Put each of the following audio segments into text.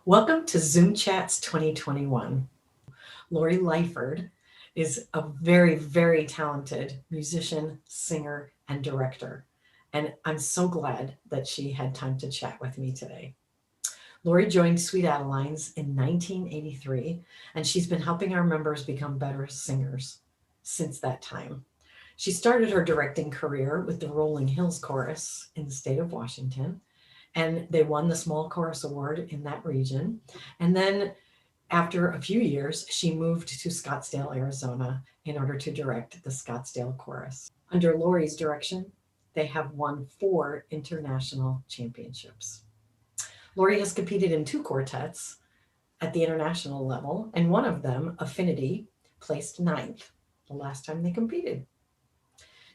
Welcome to ZoomChats 2021. Lori Lyford is a very, very talented musician, singer, and director. And I'm so glad that she had time to chat with me today. Lori joined Sweet Adelines in 1983, and she's been helping our members become better singers since that time. She started her directing career with the Rolling Hills Chorus in the state of Washington, and they won the Small Chorus Award in that region. And then after a few years, she moved to Scottsdale, Arizona in order to direct the Scottsdale Chorus. Under Lori's direction, they have won 4 international championships. Lori has competed in 2 quartets at the international level, and one of them, Affinity, placed 9th the last time they competed.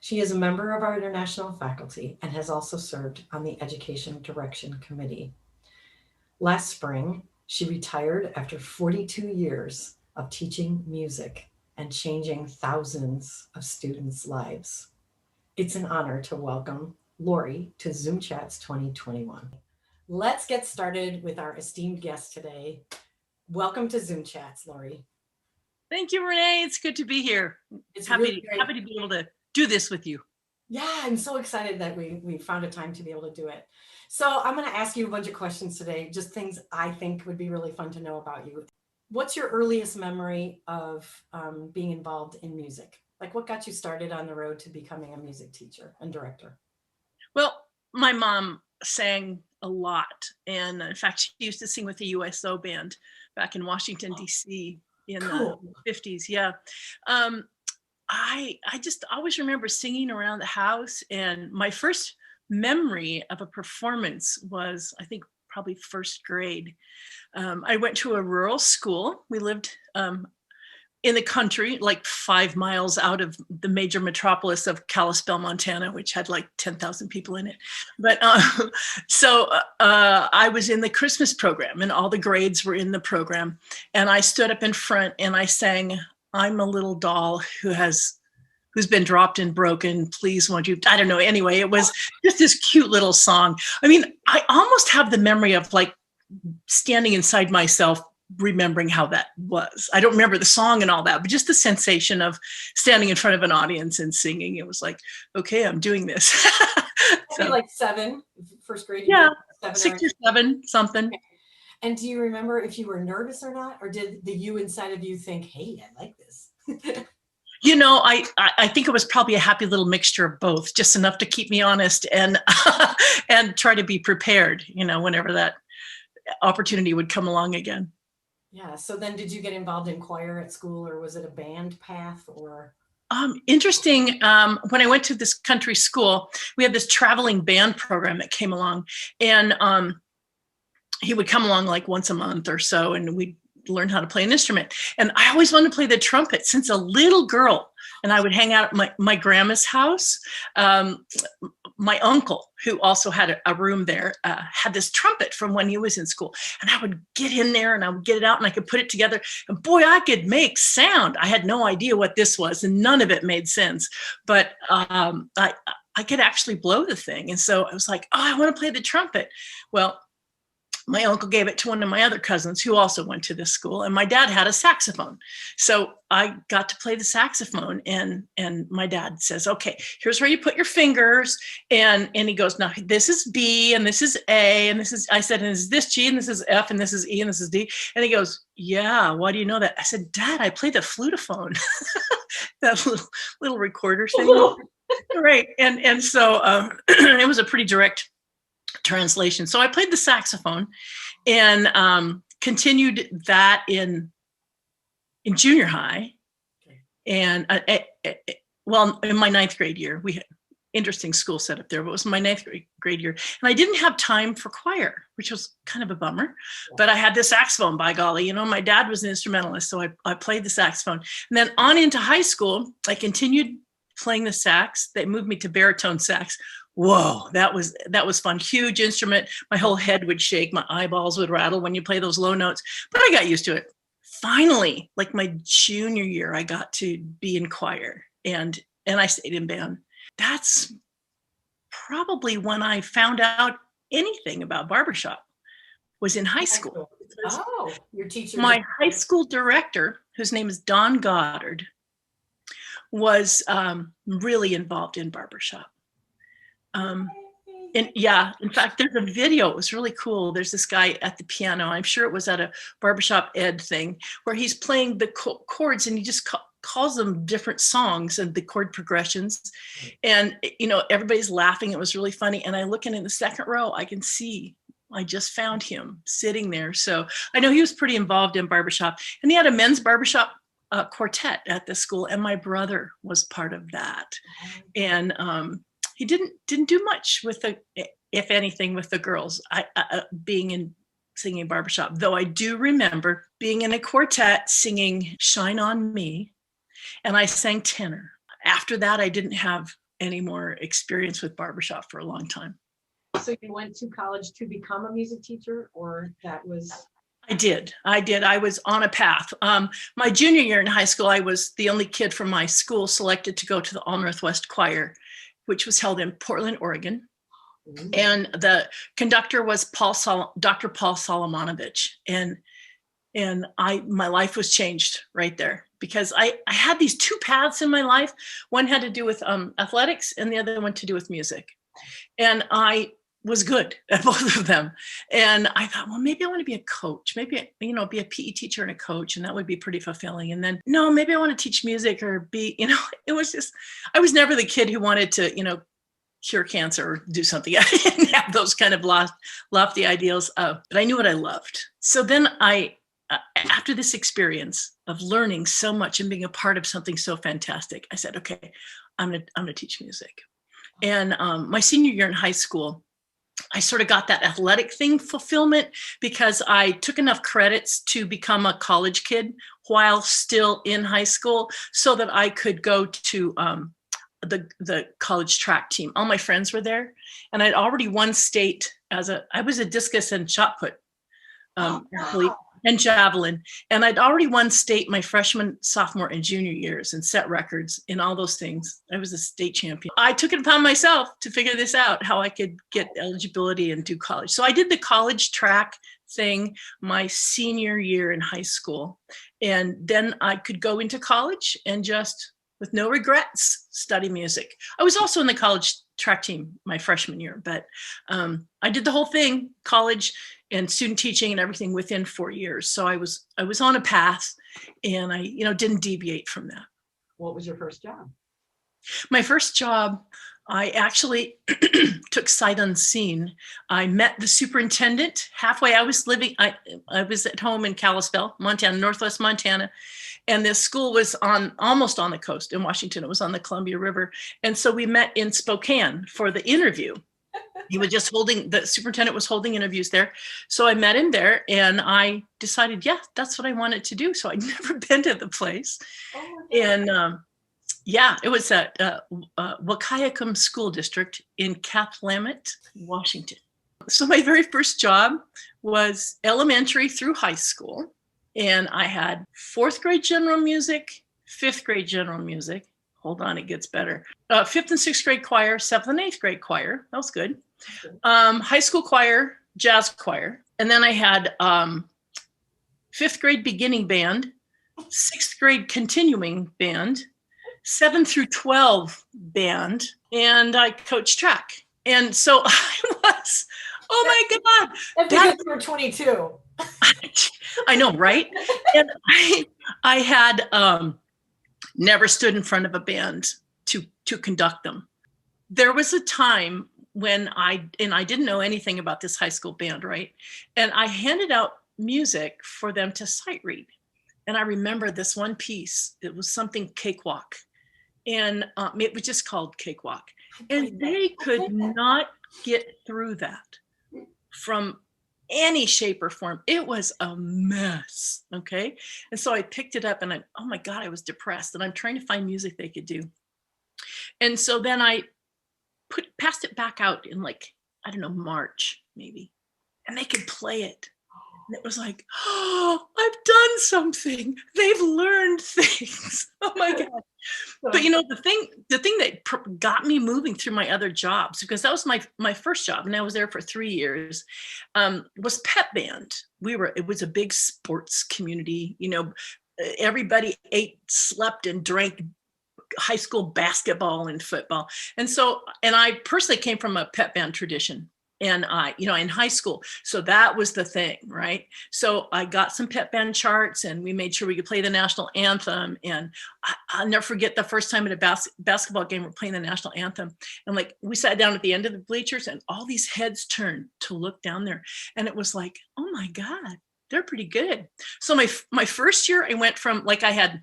She is a member of our international faculty and has also served on the Education Direction Committee. Last spring, she retired after 42 years of teaching music and changing thousands of students' lives. It's an honor to welcome Lori to ZoomChats 2021. Let's get started with our esteemed guest today. Welcome to ZoomChats, Lori. Thank you, Renee. It's good to be here. It's happy to be able to do this with you. Yeah, I'm so excited that we found a time to be able to do it. So I'm going to ask you a bunch of questions today, just things I think would be really fun to know about you. What's your earliest memory of being involved in music? Like, what got you started on the road to becoming a music teacher and director? Well, my mom sang a lot. And in fact, she used to sing with the USO band back in Washington, D.C. in the 50s. Yeah. I just always remember singing around the house, and my first memory of a performance was, I think, probably first grade. I went to a rural school. We lived in the country, like 5 miles out of the major metropolis of Kalispell, Montana, which had like 10,000 people in it. But so I was in the Christmas program, and all the grades were in the program. And I stood up in front and I sang, "I'm a little doll who's been dropped and broken. Please won't you?" I don't know. Anyway, it was just this cute little song. I mean, I almost have the memory of like standing inside myself, remembering how that was. I don't remember the song and all that, but just the sensation of standing in front of an audience and singing. It was like, okay, I'm doing this. So, like 7, first grade? Yeah, 6 or 7, something. Okay. And do you remember if you were nervous or not? Or did the you inside of you think, hey, I like this? You know, I think it was probably a happy little mixture of both, just enough to keep me honest and and try to be prepared, you know, whenever that opportunity would come along again. Yeah. So then did you get involved in choir at school, or was it a band path, or? Interesting. When I went to this country school, we had this traveling band program that came along, and he would come along like once a month or so, and we'd learn how to play an instrument. And I always wanted to play the trumpet since a little girl. And I would hang out at my grandma's house. My uncle, who also had a room there, had this trumpet from when he was in school. And I would get in there and I would get it out and I could put it together. And boy, I could make sound. I had no idea what this was, and none of it made sense. But I could actually blow the thing. And so I was like, oh, I want to play the trumpet. Well, my uncle gave it to one of my other cousins who also went to this school, and my dad had a saxophone. So I got to play the saxophone, and my dad says, okay, here's where you put your fingers. And he goes, now this is B and this is A and this is, I said, and this is this G and this is F and this is E and this is D. And he goes, yeah, why do you know that? I said, Dad, I play the flutophone, that little recorder thing. Right. And so it was a pretty direct translation. So I played the saxophone and continued that in junior high. And well, in my 9th grade year, we had interesting school setup there, but it was my 9th grade year. And I didn't have time for choir, which was kind of a bummer, but I had the saxophone, by golly. You know, my dad was an instrumentalist, so I played the saxophone. And then on into high school, I continued playing the sax. They moved me to baritone sax. Whoa, that was fun. Huge instrument. My whole head would shake. My eyeballs would rattle when you play those low notes, but I got used to it. Finally, like my junior year, I got to be in choir and I stayed in band. That's probably when I found out anything about barbershop. was in high school. Oh, your teacher. My high school director, whose name is Don Goddard, was really involved in barbershop. And yeah, in fact, there's a video. It was really cool. There's this guy at the piano. I'm sure it was at a barbershop ed thing where he's playing the chords and he just calls them different songs and the chord progressions. And, you know, everybody's laughing. It was really funny. And I look in the second row, I can see, I just found him sitting there. So I know he was pretty involved in barbershop, and he had a men's barbershop quartet at the school. And my brother was part of that. And, he didn't do much with the, if anything, with the girls. Singing barbershop, though I do remember being in a quartet singing "Shine on Me," and I sang tenor. After that, I didn't have any more experience with barbershop for a long time. So you went to college to become a music teacher, or that was? I did. I was on a path. My junior year in high school, I was the only kid from my school selected to go to the All Northwest Choir, which was held in Portland, Oregon. Ooh. And the conductor was Dr. Paul Solomonovich. And my life was changed right there, because I had these two paths in my life. One had to do with athletics, and the other one to do with music. And I was good at both of them. And I thought, well, maybe I want to be a coach, maybe, you know, be a PE teacher and a coach, and that would be pretty fulfilling. And then, no, maybe I want to teach music or be, you know, it was just, I was never the kid who wanted to, you know, cure cancer or do something. I didn't have those kind of lofty ideals, but I knew what I loved. So then after this experience of learning so much and being a part of something so fantastic, I said, okay, I'm gonna teach music. And my senior year in high school, I sort of got that athletic thing fulfillment, because I took enough credits to become a college kid while still in high school, so that I could go to the college track team. All my friends were there, and I'd already won state I was a discus and shot put athlete and javelin. And I'd already won state my freshman, sophomore, and junior years and set records in all those things. I was a state champion. I took it upon myself to figure this out, how I could get eligibility and do college. So I did the college track thing my senior year in high school. And then I could go into college and just, with no regrets, study music. I was also in the college track team my freshman year, but I did the whole thing, college and student teaching and everything, within 4 years. So I was on a path, and I, you know, didn't deviate from that. What was your first job? My first job, I actually took sight unseen. I met the superintendent halfway. I was at home in Kalispell, Montana, Northwest Montana. And this school was almost on the coast in Washington. It was on the Columbia River. And so we met in Spokane for the interview. The superintendent was holding interviews there. So I met him there, and I decided, yeah, that's what I wanted to do. So I'd never been to the place. And yeah, it was at Wahkiakum School District in Cathlamet, Washington. So my very first job was elementary through high school. And I had 4th grade general music, 5th grade general music. Hold on, it gets better. 5th and 6th grade choir, 7th and 8th grade choir. That was good. High school choir, jazz choir. And then I had 5th grade beginning band, 6th grade continuing band, 7 through 12 band, and I coached track. And so I was, oh my God. And because you were 22. I know, right? And I had never stood in front of a band to conduct them. There was a time when I didn't know anything about this high school band, right? And I handed out music for them to sight read. And I remember this one piece. It was something Cakewalk. And it was just called Cakewalk. And they could not get through that from any shape or form. It was a mess. Okay. And so I picked it up, and oh my God, I was depressed, and I'm trying to find music they could do. And so then I passed it back out in, like, I don't know, March maybe, and they could play it. And it was like, oh, I've done something. They've learned things. Oh my God. But you know, the thing that got me moving through my other jobs, because that was my first job, and I was there for 3 years, was pep band. It was a big sports community. You know, everybody ate, slept, and drank high school basketball and football. And I personally came from a pep band tradition. And in high school. So that was the thing, right? So I got some pep band charts, and we made sure we could play the national anthem. And I'll never forget the first time at a basketball game, we're playing the national anthem. And like, we sat down at the end of the bleachers, and all these heads turned to look down there. And it was like, oh my God, they're pretty good. So my first year, I went from, like, I had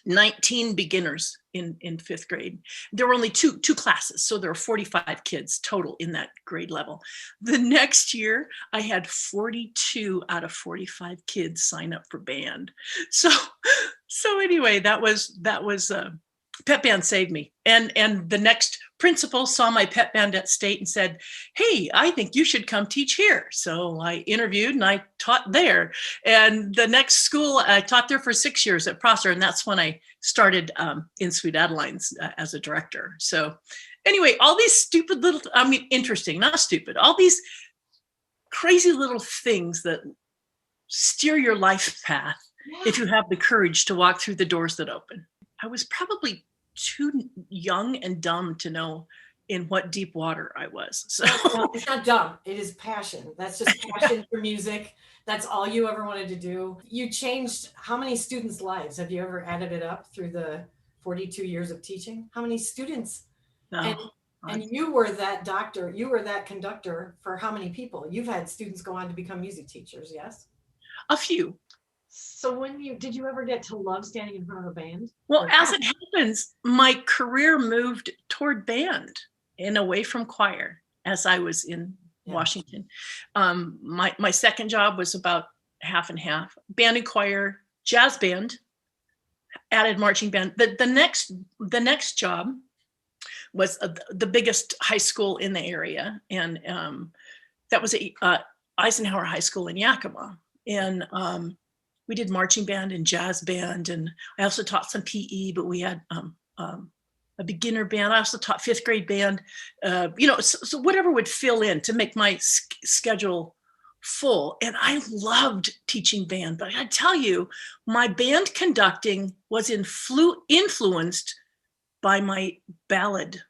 19 beginners in fifth grade. There were only two classes, so there were 45 kids total in that grade level. The next year, I had 42 out of 45 kids sign up for band. So anyway, that was pep band saved me. And the next principal saw my pep band at state and said, hey, I think you should come teach here. So I interviewed and I taught there. And the next school, I taught there for 6 years at Prosser. And that's when I started in Sweet Adelines as a director. So anyway, all these stupid little, interesting, not stupid, all these crazy little things that steer your life path if you have the courage to walk through the doors that open. I was probably too young and dumb to know in what deep water I was. So it's not dumb. It is passion. That's just passion for music. That's all you ever wanted to do. You changed how many students' lives? Have you ever added it up through the 42 years of teaching? How many students? no, And you were that doctor, you were that conductor for how many people? You've had students go on to become music teachers, yes? a few. So did you ever get to love standing in front of a band? Well, as it happens, my career moved toward band and away from choir as I was in Washington. My second job was about half and half, band and choir, jazz band, added marching band. The next job was the biggest high school in the area, and that was Eisenhower High School in Yakima. And we did marching band and jazz band, and I also taught some PE, but we had a beginner band. I also taught fifth grade band, so whatever would fill in to make my schedule full. And I loved teaching band, but I tell you, my band conducting was influenced by my ballad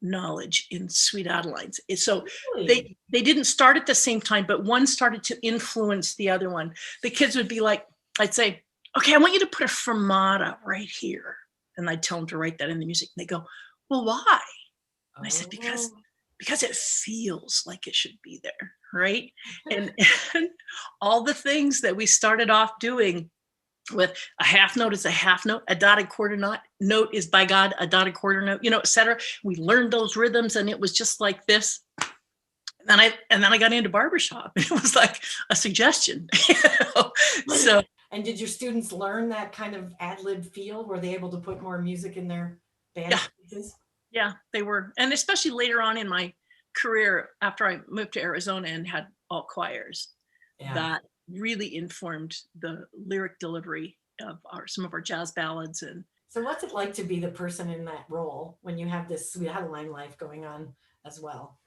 knowledge in Sweet Adelines. So really? they didn't start at the same time, but one started to influence the other one. The kids would be like, I'd say, okay, I want you to put a fermata right here. And I'd tell them to write that in the music. And they go, well, why? And I said, because it feels like it should be there, right? and all the things that we started off doing with a half note is a half note, a dotted quarter note is by God, a dotted quarter note, et cetera. We learned those rhythms, and it was just like this. And then I got into barbershop. It was like a suggestion. So. And did your students learn that kind of ad-lib feel? Were they able to put more music in their band pieces? Yeah, they were. And especially later on in my career, after I moved to Arizona and had all choirs, that really informed the lyric delivery of some of our jazz ballads. And so what's it like to be the person in that role when you have this Sweet Adeline life going on as well?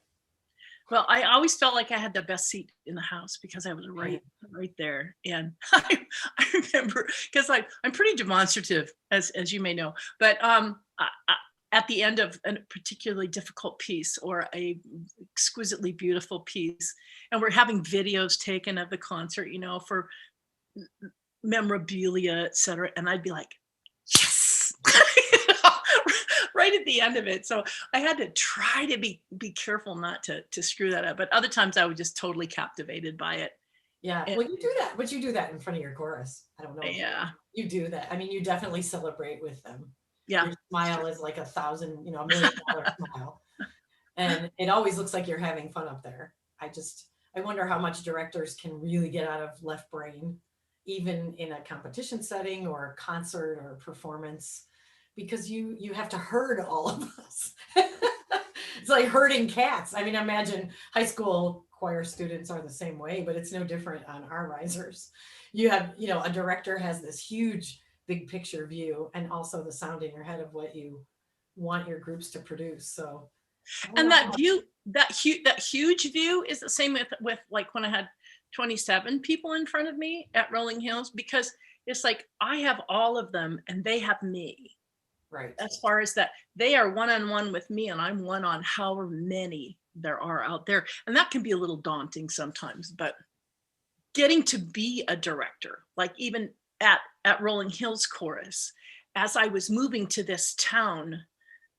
Well, I always felt like I had the best seat in the house because I was right there. And I remember, because I'm pretty demonstrative, as you may know, but at the end of a particularly difficult piece or a exquisitely beautiful piece, and we're having videos taken of the concert, for memorabilia, et cetera, and I'd be like, yes. Right at the end of it. So I had to try to be careful not to screw that up. But other times I was just totally captivated by it. Yeah. And, well, you do that. But you do that in front of your chorus. I don't know. Yeah. You do that. I mean, you definitely celebrate with them. Yeah. Your smile is like $1 million smile. And it always looks like you're having fun up there. I wonder how much directors can really get out of left brain, even in a competition setting or a concert or a performance. Because you have to herd all of us. It's like herding cats. I mean, imagine high school choir students are the same way, but it's no different on our risers. You have, a director has this huge big picture view and also the sound in your head of what you want your groups to produce. So And that view, that huge view is the same with like when I had 27 people in front of me at Rolling Hills, because it's like I have all of them and they have me. right. As far as that, they are one-on-one with me and I'm one on however many there are out there. And that can be a little daunting sometimes, but getting to be a director, like even at Rolling Hills Chorus, as I was moving to this town,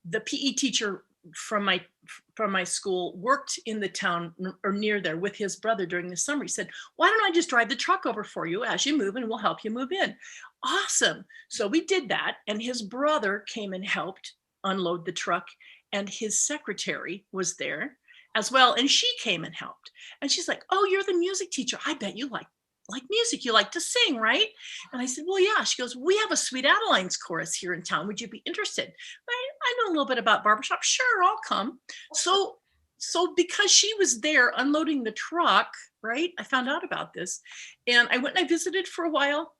the PE teacher from my school worked in the town or near there with his brother during the summer. He said, why don't I just drive the truck over for you as you move and we'll help you move in. Awesome. So we did that. And his brother came and helped unload the truck, and his secretary was there as well. And she came and helped. And she's like, oh, you're the music teacher. I bet you like music. You like to sing, right? And I said, well, yeah. She goes, we have a Sweet Adeline's chorus here in town. Would you be interested? I know a little bit about barbershop. Sure, I'll come. So because she was there unloading the truck, right? I found out about this, and I went and I visited for a while.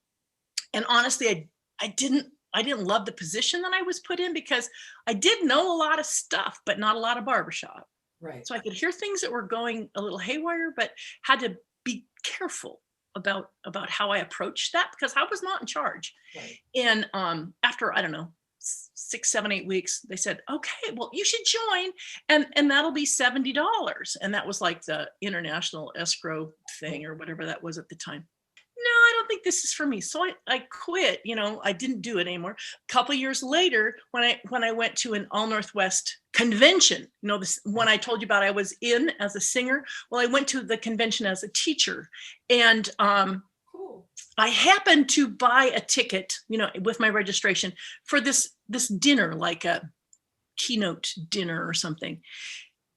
And honestly, I didn't love the position that I was put in, because I did know a lot of stuff, but not a lot of barbershop. Right. So I could hear things that were going a little haywire, but had to be careful about how I approached that, because I was not in charge. Right. And after, I don't know, 6, 7, 8 weeks, they said, okay, well, you should join, and that'll be $70. And that was like the international escrow thing or whatever that was at the time. No, I don't think this is for me. So I quit. I didn't do it anymore. A couple of years later, when I went to an All Northwest convention, this one I told you about, I was in as a singer. Well, I went to the convention as a teacher, and Cool. I happened to buy a ticket, with my registration for this dinner, like a keynote dinner or something.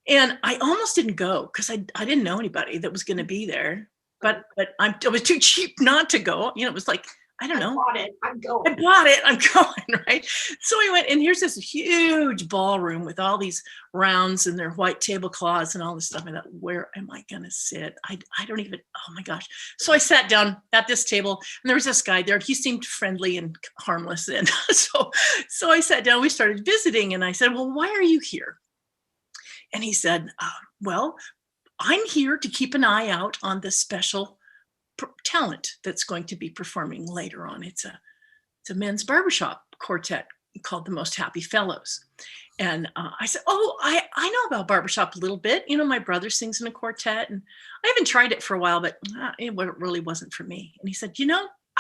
And I almost didn't go because I didn't know anybody that was going to be there. But I was too cheap not to go. It was like, I don't know. I bought it. I'm going. I bought it. I'm going, right? So I went, and here's this huge ballroom with all these rounds and their white tablecloths and all this stuff. I thought, where am I going to sit? I don't even, oh my gosh. So I sat down at this table, and there was this guy there. He seemed friendly and harmless. And so I sat down, we started visiting, and I said, well, why are you here? And he said, well, I'm here to keep an eye out on the special talent that's going to be performing later on. It's a men's barbershop quartet called the Most Happy Fellows. And I said, oh, I know about barbershop a little bit. My brother sings in a quartet, and I haven't tried it for a while, but it really wasn't for me. And he said,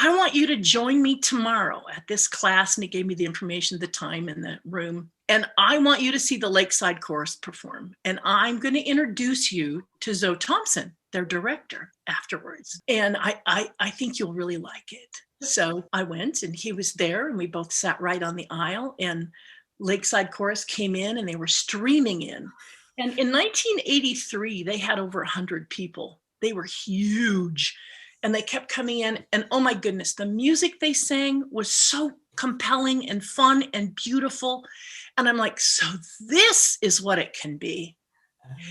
I want you to join me tomorrow at this class. And he gave me the information, the time, and the room. And I want you to see the Lakeside Chorus perform. And I'm going to introduce you to Zoe Thompson, their director, afterwards. And I think you'll really like it. So I went, and he was there, and we both sat right on the aisle, and Lakeside Chorus came in, and they were streaming in. And in 1983, they had over 100 people. They were huge. And they kept coming in, and oh my goodness, the music they sang was so compelling and fun and beautiful. And I'm like, so this is what it can be.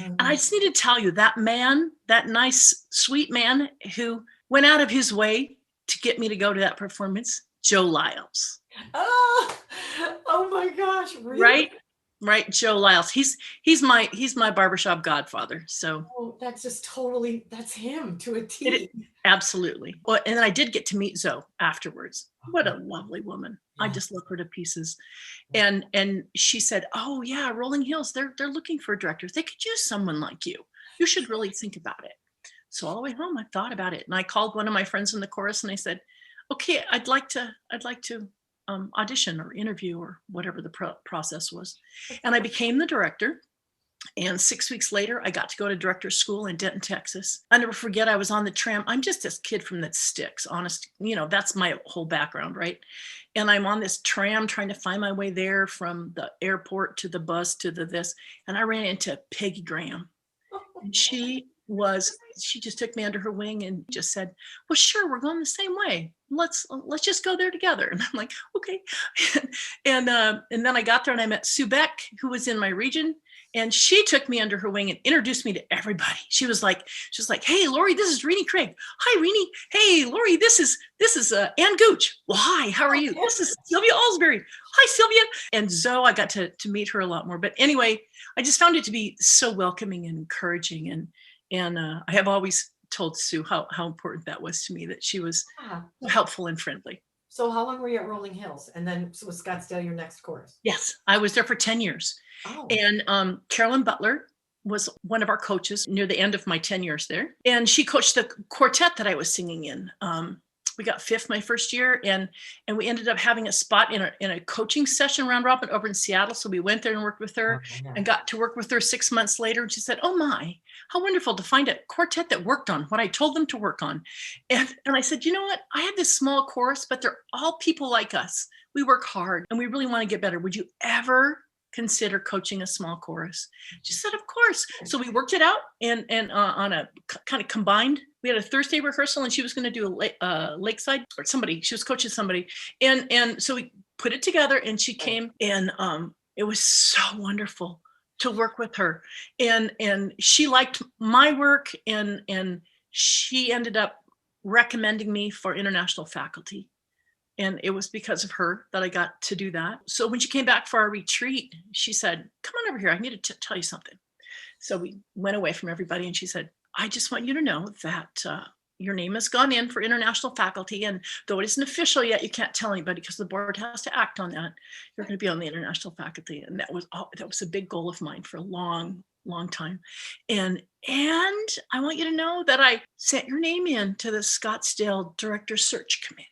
And I just need to tell you, that man, that nice, sweet man who went out of his way to get me to go to that performance, Joe Lyles. Oh my gosh. Really? Right. Joe Lyles. He's my barbershop godfather. So that's just totally, that's him to a T. Absolutely. Well, and then I did get to meet Zoe afterwards. What a lovely woman. Yeah. I just love her to pieces. And she said, oh yeah, Rolling Hills, they're looking for directors. They could use someone like you. You should really think about it. So all the way home, I thought about it, and I called one of my friends in the chorus, and I said, okay, I'd like to audition or interview or whatever the process was. And I became the director. And 6 weeks later, I got to go to director's school in Denton, Texas. I never forget, I was on the tram. I'm just this kid from the sticks, honest. That's my whole background, right? And I'm on this tram trying to find my way there from the airport to the bus to this. And I ran into Peggy Graham. And she just took me under her wing and just said, well, sure, we're going the same way. Let's just go there together. And I'm like, okay. And then I got there, and I met Sue Beck, who was in my region. And she took me under her wing and introduced me to everybody. She was like, "Hey, Lori, this is Renee Craig. Hi, Renee. Hey, Lori, this is Ann Gooch. Well, hi, how are you? This is Sylvia Alsbury. Hi, Sylvia." And Zoe, I got to meet her a lot more. But anyway, I just found it to be so welcoming and encouraging. And I have always told Sue how important that was to me, that she was helpful and friendly. So how long were you at Rolling Hills? And then was Scottsdale your next course? Yes, I was there for 10 years. Oh. And Carolyn Butler was one of our coaches near the end of my 10 years there. And she coached the quartet that I was singing in. We got fifth my first year, and we ended up having a spot in a coaching session round robin over in Seattle. So we went there and worked with her and got to work with her 6 months later. And she said, "Oh my, how wonderful to find a quartet that worked on what I told them to work on." And I said, "You know what? I have this small chorus, but they're all people like us. We work hard and we really want to get better. Would you ever consider coaching a small chorus?" She said, "Of course." So we worked it out and on a kind of combined. We had a Thursday rehearsal, and she was going to do a Lakeside, or somebody. She was coaching somebody, and so we put it together. And she came, and it was so wonderful to work with her. And she liked my work, and she ended up recommending me for international faculty. And it was because of her that I got to do that. So when she came back for our retreat, she said, "Come on over here. I need to tell you something." So we went away from everybody, and she said, "I just want you to know that your name has gone in for international faculty. And though it isn't official yet, you can't tell anybody because the board has to act on that. You're going to be on the international faculty." And that was a big goal of mine for a long time. And I want you to know that I sent your name in to the Scottsdale Director Search Committee.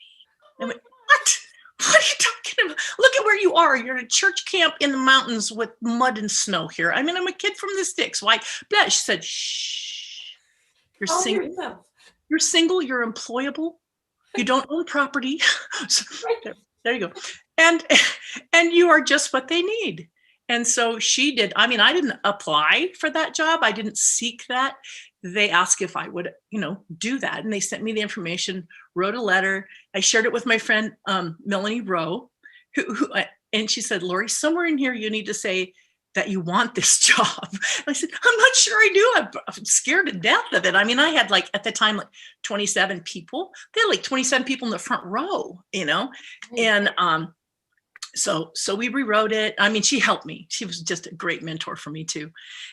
I went, "What? What are you talking about? Look at where you are. You're at a church camp in the mountains with mud and snow here. I mean, I'm a kid from the sticks. Why?" She said, "Shh. You're single. You're single. You're employable. You don't own property." So, there you go. And you are just what they need. And so she did. I mean, I didn't apply for that job. I didn't seek that. They asked if I would, do that. And they sent me the information, wrote a letter. I shared it with my friend, Melanie Rowe, and she said, "Lori, somewhere in here, you need to say that you want this job." And I said, "I'm not sure I do. I'm scared to death of it." I mean, I had at the time, 27 people. They had 27 people in the front row, and so we rewrote it. I mean, she helped me. She was just a great mentor for me too.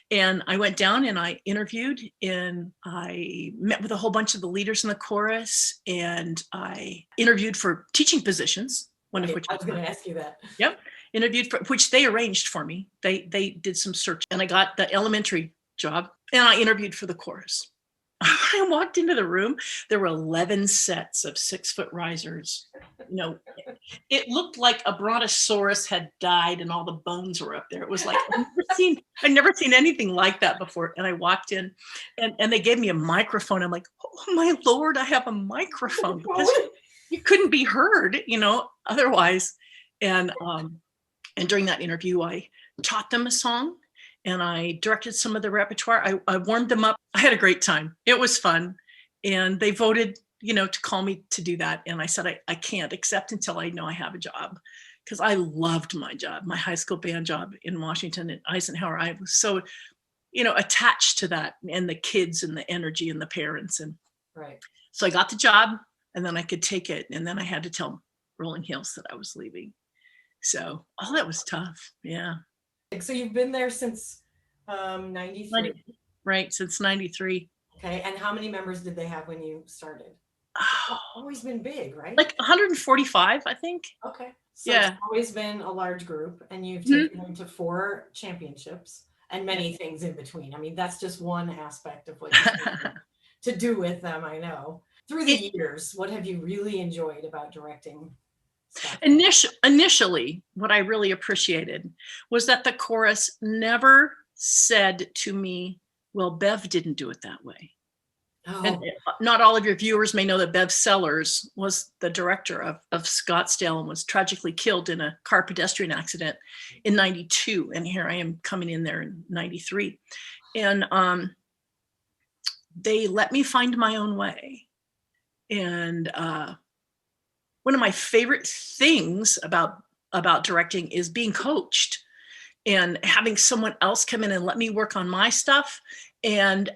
And I went down and I interviewed, and I met with a whole bunch of the leaders in the chorus, and I interviewed for teaching positions. One of which I was going to ask you that. Yep. Interviewed for which they arranged for me. They did some search, and I got the elementary job, and I interviewed for the chorus. I walked into the room. There were 11 sets of 6-foot risers. It looked like a brontosaurus had died and all the bones were up there. It was like, I'd never seen anything like that before. And I walked in, and they gave me a microphone. I'm like, "Oh my Lord, I have a microphone." Because you couldn't be heard, otherwise. And during that interview, I taught them a song, and I directed some of the repertoire. I warmed them up. I had a great time. It was fun. And they voted, to call me to do that. And I said, I can't accept until I know I have a job, because I loved my job, my high school band job in Washington at Eisenhower. I was so, attached to that, and the kids and the energy and the parents. And so I got the job, and then I could take it. And then I had to tell Rolling Hills that I was leaving. So all that was tough. Yeah. So you've been there since 93. Right, since 93. Okay, and how many members did they have when you started? Always been big, right? 145, I think. Okay. So it's always been a large group, and you've taken them to 4 championships and many things in between. I mean, that's just one aspect of what you to do with them, I know. Through the years, what have you really enjoyed about directing? Initially, what I really appreciated was that the chorus never said to me, "Well, Bev didn't do it that way." And not all of your viewers may know that Bev Sellers was the director of Scottsdale and was tragically killed in a car pedestrian accident in 92. And here I am coming in there in 93. And they let me find my own way. And one of my favorite things about directing is being coached. and having someone else come in and let me work on my stuff, and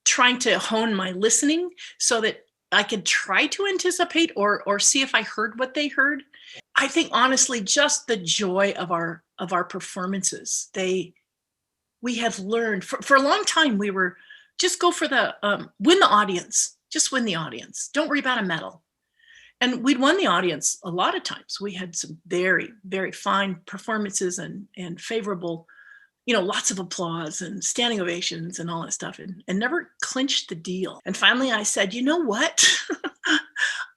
trying to hone my listening so that I could try to anticipate or see if I heard what they heard. I think honestly, just the joy of our performances. We have learned for a long time, we were just go for the win the audience, just win the audience. Don't worry about a medal. And we'd won the audience a lot of times. We had some very, very fine performances and favorable, lots of applause and standing ovations and all that stuff, and never clinched the deal. And finally I said, you know what?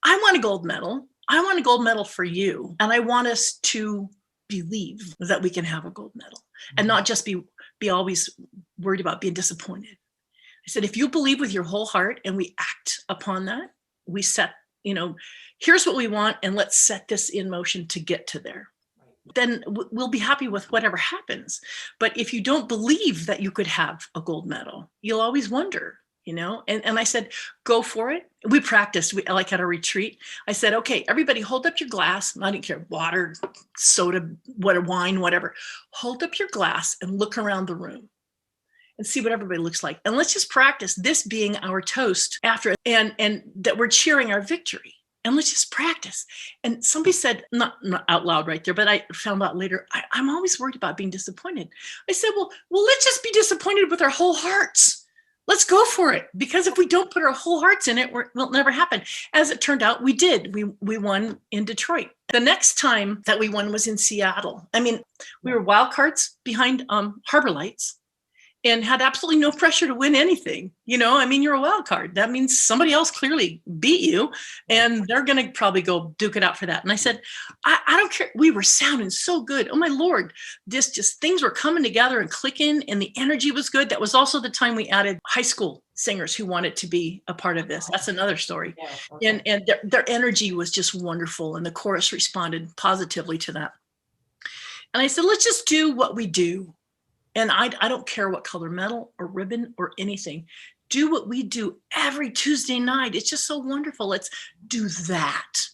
I want a gold medal. I want a gold medal for you. And I want us to believe that we can have a gold medal and not just be always worried about being disappointed. I said, if you believe with your whole heart and we act upon that, we set, here's what we want, and let's set this in motion to get to there. Then we'll be happy with whatever happens. But if you don't believe that you could have a gold medal, you'll always wonder, and I said, go for it. We practiced, like at a retreat. I said, okay, everybody hold up your glass. I didn't care, water, soda, wine, whatever. Hold up your glass and look around the room and see what everybody looks like. And let's just practice this being our toast after, and that we're cheering our victory. And let's just practice. And somebody said, not out loud right there, but I found out later, I'm always worried about being disappointed. I said, well, let's just be disappointed with our whole hearts. Let's go for it. Because if we don't put our whole hearts in it, it'll never happen. As it turned out, we did. We won in Detroit. The next time that we won was in Seattle. I mean, we were wild cards behind Harbor Lights, and had absolutely no pressure to win anything. You're a wild card. That means somebody else clearly beat you, and they're going to probably go duke it out for that. And I said, I don't care. We were sounding so good. Oh my Lord, just things were coming together and clicking, and the energy was good. That was also the time we added high school singers who wanted to be a part of this. That's another story. Yeah, okay. And their energy was just wonderful. And the chorus responded positively to that. And I said, let's just do what we do. And I don't care what color medal or ribbon or anything. Do what we do every Tuesday night. It's just so wonderful. Let's do that.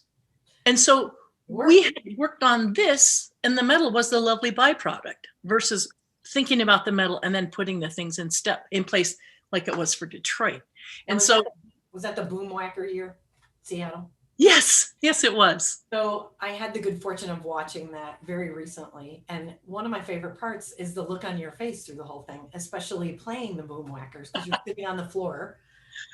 And so we had worked on this, and the medal was the lovely byproduct versus thinking about the medal and then putting the things in place like it was for Detroit. And so was that the boom whacker year, Seattle? Yes, it was. So I had the good fortune of watching that very recently. And one of my favorite parts is the look on your face through the whole thing, especially playing the boom whackers, because you're sitting on the floor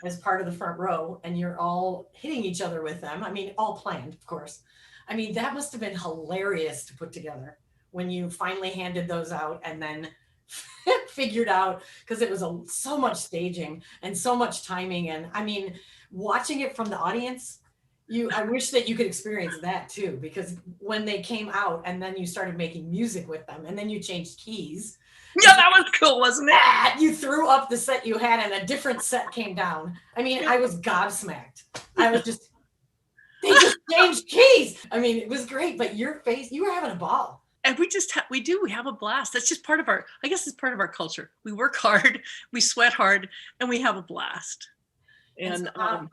as part of the front row and you're all hitting each other with them. I mean, all planned, of course. I mean, that must have been hilarious to put together when you finally handed those out and then figured out, because it was so much staging and so much timing. And I mean, watching it from the audience, I wish that you could experience that too, because when they came out and then you started making music with them and then you changed keys. Yeah, that was cool, wasn't it? You threw up the set you had and a different set came down. I mean, I was gobsmacked. I was just, they just changed keys. I mean, it was great, but your face, you were having a ball. And we have a blast. That's just part of I guess it's part of our culture. We work hard, we sweat hard, and we have a blast. And so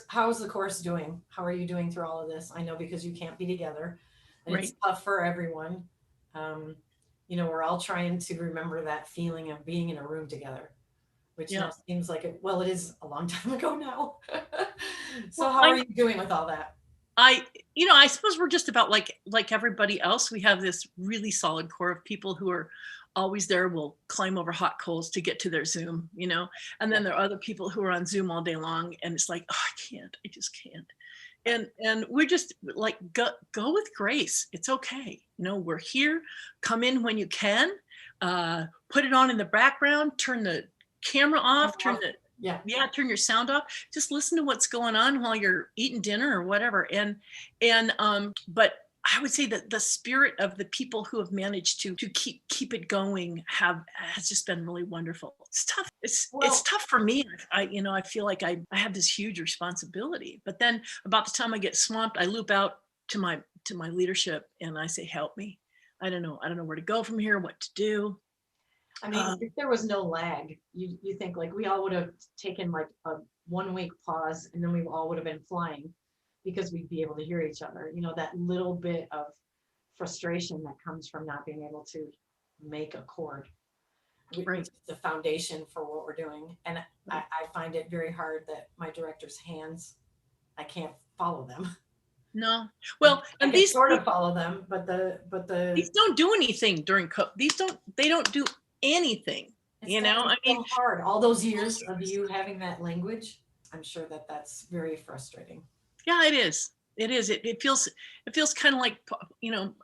how's the chorus doing? How are you doing through all of this? I know because you can't be together, and right. It's tough for everyone. We're all trying to remember that feeling of being in a room together, which now seems like it is a long time ago now. So how are you doing with all that? I suppose we're just about like everybody else. We have this really solid core of people who are always there, will climb over hot coals to get to their Zoom, and then there are other people who are on Zoom all day long, and it's like, oh, I just can't. And we're just like, go with grace. It's okay. We're here. Come in when you can. Put it on in the background. Turn the camera off. Turn your sound off. Just listen to what's going on while you're eating dinner or whatever. But I would say that the spirit of the people who have managed to keep it going has just been really wonderful. It's tough. It's tough for me. I feel like I have this huge responsibility, but then about the time I get swamped, I loop out to my leadership and I say, help me. I don't know where to go from here, what to do. I mean, if there was no lag, you think like we all would have taken like a 1 week pause and then we all would have been flying, because we'd be able to hear each other. That little bit of frustration that comes from not being able to make a chord, which Right. is the foundation for what we're doing. And I find it very hard that my director's hands, I can't follow them. No. I, Well, I and can these sort of follow them, but the these don't do anything during COVID. They don't do anything. it's You got to know, be I mean, so hard. All those years of you having that language, I'm sure that that's very frustrating. yeah, it is. It is. It feels kind of like, you know,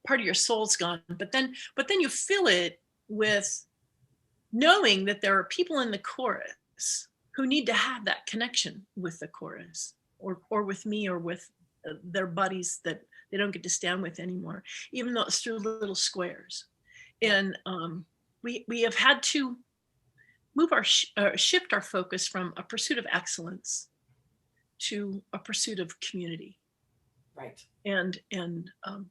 part of your soul's gone. But then you fill it with knowing that there are people in the chorus who need to have that connection with the chorus, or with me, or with their buddies that they don't get to stand with anymore, even though it's through little squares. Yeah. And we have had to move shift our focus from a pursuit of excellence to a pursuit of community, Right. and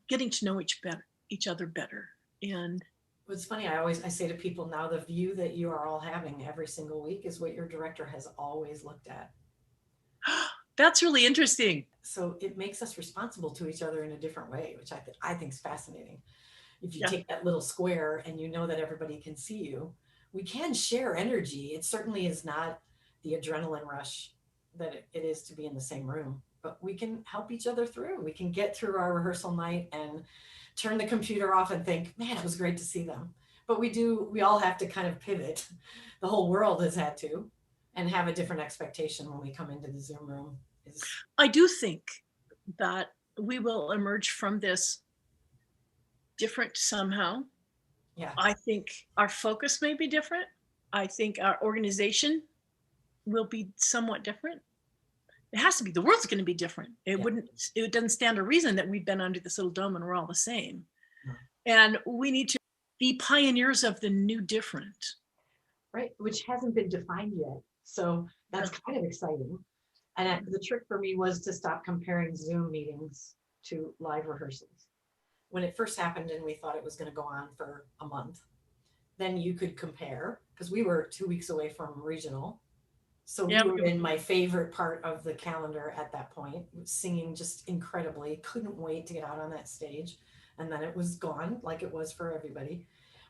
getting to know each other better. And What's funny, I say to people now, the view that you are all having every single week is what your director has always looked at. that's really interesting. So it makes us responsible to each other in a different way, which I think is fascinating. If you Yeah. take that little square and you know that everybody can see you, we can share energy. It certainly is not the adrenaline rush that it is to be in the same room, but we can help each other through. We can get through our rehearsal night and turn the computer off and think, man, it was great to see them. But we all have to kind of pivot. The whole world has had to, and have a different expectation when we come into the Zoom room. Is I do think that we will emerge from this different somehow. yeah, I think our focus may be different. I think our organization will be somewhat different. It has to be. The world's going to be different. yeah, It doesn't stand a reason that we've been under this little dome and we're all the same. no. And we need to be pioneers of the new different. Right, which hasn't been defined yet. So that's kind of exciting. And the trick for me was to stop comparing Zoom meetings to live rehearsals. When it first happened and we thought it was going to go on for a month, then you could compare because we were 2 weeks away from regional. So we Yeah. were in my favorite part of the calendar at that point, singing just incredibly, couldn't wait to get out on that stage. And then it was gone like it was for everybody.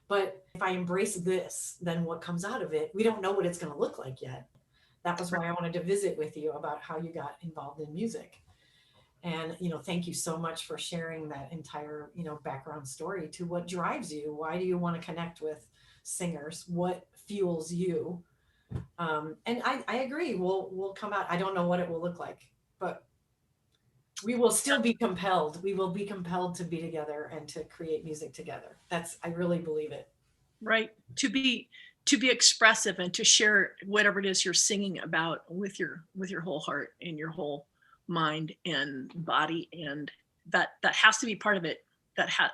But if I embrace this, then what comes out of it, we don't know what it's going to look like yet. That was why I wanted to visit with you about how you got involved in music. And, thank you so much for sharing that entire, background story to what drives you. Why do you want to connect with singers? What fuels you? And I agree. We'll come out. I don't know what it will look like, but we will still be compelled. We will be compelled to be together and to create music together. I really believe it. Right. To be expressive and to share whatever it is you're singing about with your whole heart and your whole mind and body, and that has to be part of it.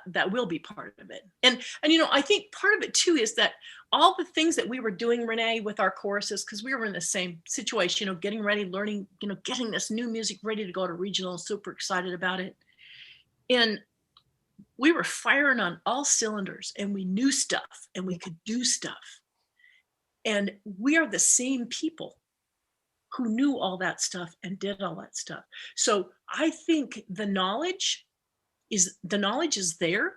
That will be part of it. And I think part of it too is that all the things that we were doing, Renee, with our choruses, because we were in the same situation, getting ready, learning, getting this new music ready to go to regional, super excited about it. And we were firing on all cylinders, and we knew stuff and we could do stuff. And we are the same people who knew all that stuff and did all that stuff. So I think the knowledge is there.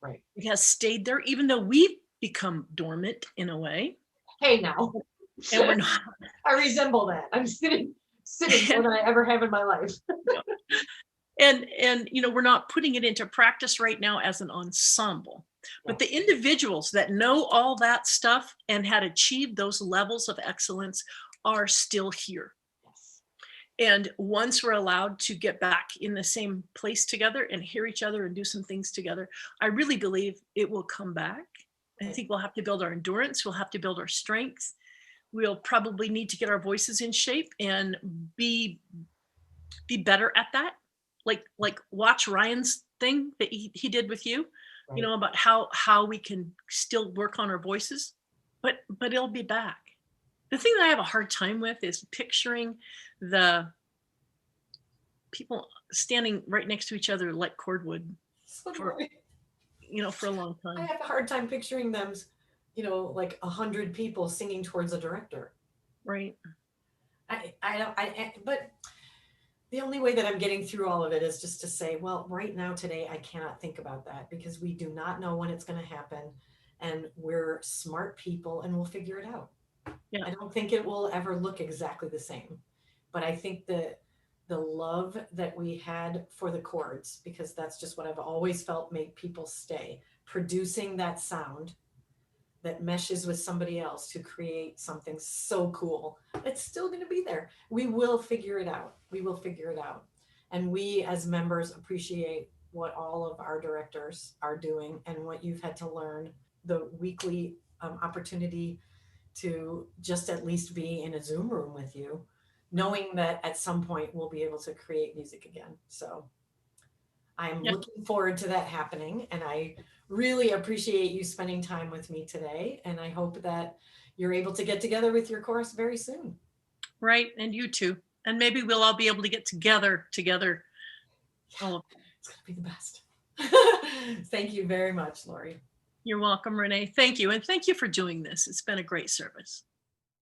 Right. It has stayed there, even though we've become dormant in a way. Hey, now. And we're not. I resemble that. I'm sitting more than I ever have in my life. And we're not putting it into practice right now as an ensemble. But the individuals that know all that stuff and had achieved those levels of excellence are still here. Yes. And once we're allowed to get back in the same place together and hear each other and do some things together, I really believe it will come back. I think we'll have to build our endurance. We'll have to build our strength. We'll probably need to get our voices in shape and be better at that. Like watch Ryan's thing that he did with you, Right. About how we can still work on our voices, but it'll be back. The thing that I have a hard time with is picturing the people standing right next to each other like cordwood for for a long I time. have a hard time picturing them, like 100 people singing towards a director. Right. But the only way that I'm getting through all of it is just to say, well, right now, today, I cannot think about that because we do not know when it's going to happen. and we're smart people and we'll figure it out. Yeah. I don't think it will ever look exactly the same, but I think the love that we had for the chords, because that's just what I've always felt made people stay, producing that sound that meshes with somebody else to create something so cool. It's still going to be there. We will figure it out. We will figure it out. And we as members appreciate what all of our directors are doing and what you've had to learn, the weekly opportunity to just at least be in a Zoom room with you, knowing that at some point we'll be able to create music again. So I'm Yeah. looking forward to that happening. And I really appreciate you spending time with me today. And I hope that you're able to get together with your chorus very soon. Right. And you too. And maybe we'll all be able to get together. Yeah, it's going to be the best. Thank you very much, Lori. You're welcome, Renee. Thank you. And thank you for doing this. It's been a great service.